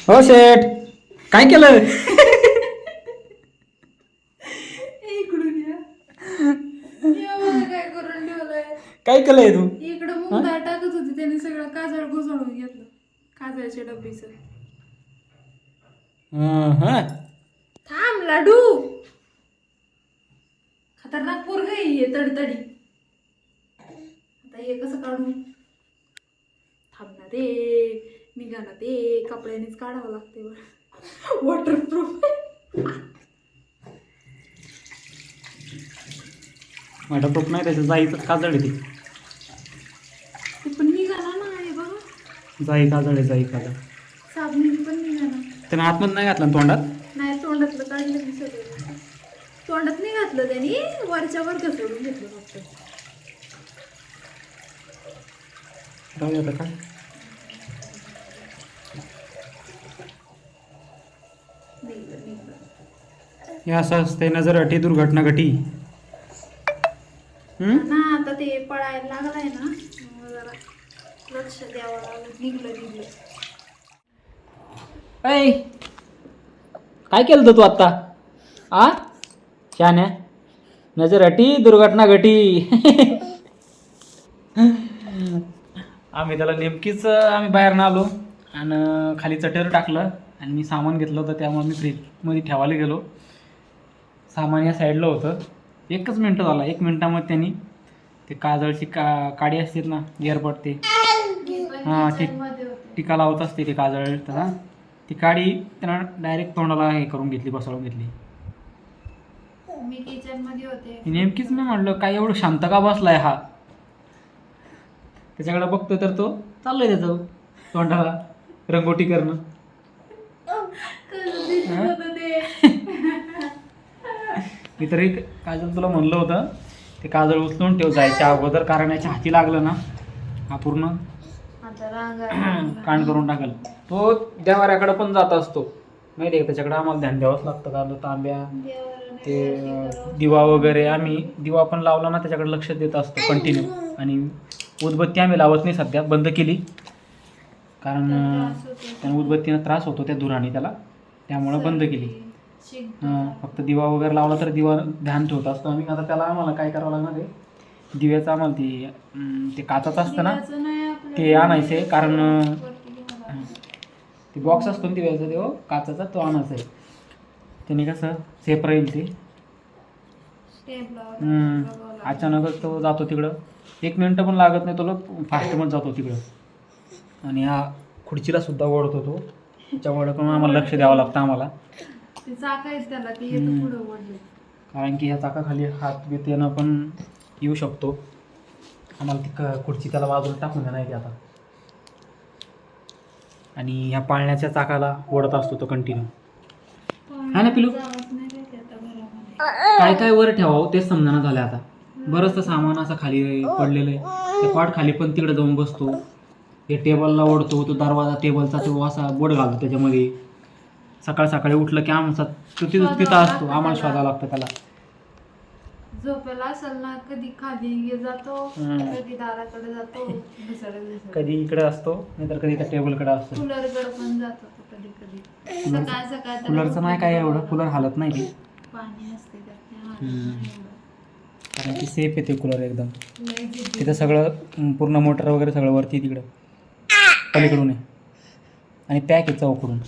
हो शेठ, काय केलं? इकडून या. या बघा काय करून ठेवलंय. काय केलंय तू? इकडं मूग डाळ टाकत होती त्याने सगळं काजळ घुसळून घेतलं. काजळच्या डब्बीचं. हा थांब लाडू. खतरनाक पोरग आहे हे तडतडी. आता हे कसं काढू? थांब ना ते. निघा ना ते. कपड्यानेच काढावं लागते. वॉटरप्रूफ. माझा टोप नाही त्याचं जाईचं काजळ आहे ती. ते पण निघाला ना हे बघा. जाई काजळ आहे, जाई काजळ. साबणीने पण निघाला. त्यानं आतमध्ये नाही घातलं ना तोंडात? नाही तोंडातलं काढलं मी सगळं. तोंडात नाही घातलं त्यांनी, वरच्या वर घसरून घेतलं फक्त. राहू दे आता काय. हे असं असते ना, जर अटी दुर्घटना घटी. ना आता ते पळायला लागलाय ना, मग जरा लक्ष द्यावं लागलं. निघलं. ऐ, काय केलं तू आत्ता? आ शान्या, नजर अटी दुर्घटना घटी. आम्ही त्याला नेमकीच आम्ही बाहेरनं आलो आणि खाली चटेवर टाकलं आणि मी सामान घेतलं होतं, त्यामुळे मी फ्रीजमध्ये ठेवायला गेलो. सामान या साईडला होतं. 1 मिनटं झाला. 1 मिनटामध्ये त्यांनी ते काजळची काडी असते ना, एअरबड ते हां ती टिका लावत असते ते काजळ तसा, ती काडी त्यांना डायरेक्ट तोंडाला हे करून घेतली, बसवून घेतली. मी किचन मध्ये होते. नेमकीच मी म्हणलं काय एवढं शांत का बसलाय हा. त्याच्याकडे बघतोय तर तो चाललंय त्याचं तोंडाला रंगोटी करणं. मी तरी काजल तुला म्हणलं होतं ते काजळ उचलून ठेव जायच्या अगोदर, कारण याच्या हाती लागलं ना हा पूर्ण कांड करून टाकल. तो देवाऱ्याकडे पण जात असतो माहिती आहे का, त्याच्याकडे आम्हाला ध्यान द्यावंच लागतं. कारण तांब्या ते दिवा वगैरे, आम्ही दिवा पण लावला ना त्याच्याकडे लक्ष देत असतो कंटिन्यू. आणि उदबत्ती आम्ही लावत नाही, सध्या बंद केली, कारण त्यानं उदबत्तीनं त्रास होतो त्या धुराने त्याला, त्यामुळं बंद केली. फक्त दिवा वगैरे लावला तर दिवा ध्यान ठेवत असतो आम्ही. आता त्याला आम्हाला काय करावं लागणार आहे, दिव्याचं आम्हाला ते काचाचं असतं ना ते आणायचं आहे, कारण ते बॉक्स असतो ना दिव्याचा तो काचाचा, तो आणायचा आहे. त्याने कसं सेफ राहील ते. अचानकच तो जातो तिकडं, 1 मिनटं पण लागत नाही, तो फास्टमध्ये जातो तिकडं. आणि हा खुर्चीला सुद्धा ओढतो तो, त्याच्यामुळे पण आम्हाला लक्ष द्यावं लागतं आम्हाला. कारण की ह्या चाकाखाली हात बीत येणं पण येऊ शकतो आम्हाला. ती खुर्ची त्याला बाजूला टाकून देणार आहे आता. आणि ह्या पाळण्याच्या चाकाला ओढत असतो तो कंटिन्यू, है ना पिलू? काय काय वर ठेवावं तेच समजणं झालं आता. बरंचसं सामान असं खाली पडलेलं आहे. ते कॉट खाली पण तिकडे जाऊन बसतो, ते टेबलला ओढतो, तो दरवाजा टेबलचा तो असा बोट घालतो त्याच्यामध्ये. सकाळी उठलं की आमचा तो तिथं असतो, आम्हाला शोधावं लागतं त्याला. झोपेला असेल ना, कधी खाली जातो, कधी दाराकडे जातो, कधी इकडे असतो, नाहीतर कधी त्या टेबलकडे असतो. कूलरकडे पण जातो कधी. सकाळ कूलरचं नाही काय एवढं, कूलर हालत नाही ते, पाणी असते कारण की सेफ आहे ते कूलर एकदम. तिथं सगळं पूर्ण मोटर वगैरे सगळं वरती तिकडं पलीकडून आहे, आणि पॅक आहे चौकडून,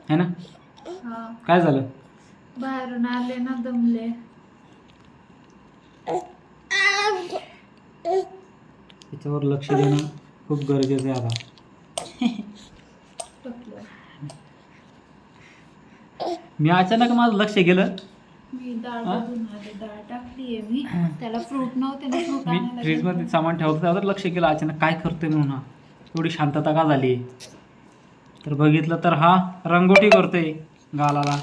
है ना? काय झालं? बाहेरून आले ना, दमले. त्याच्यावर लक्ष देणं खूप गरजेचं आहे आता. मी अचानक माझं लक्ष गेलं, मी डाळ टाकलीये, मी त्याला फ्रूट नव्हते ना, फ्रूट मी फ्रीजमध्ये सामान ठेवतो त्यावर लक्ष गेलं अचानक काय करतोय म्हणून हा, एवढी शांतता का झाली. तर बघितलं तर हा रंगोटी करतोय गालाला.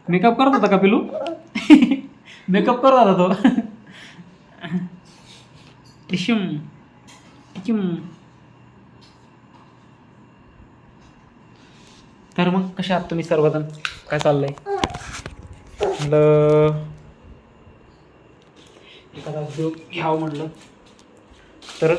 मेकअप करत होता का पिलू? मेकअप करत होता तो. टिशुम टिचुम. तर मग कसे आहात तुम्ही सर्वजण? काय चाललंय? म्हटलं एखादा उद्योग घ्यावं म्हटलं तर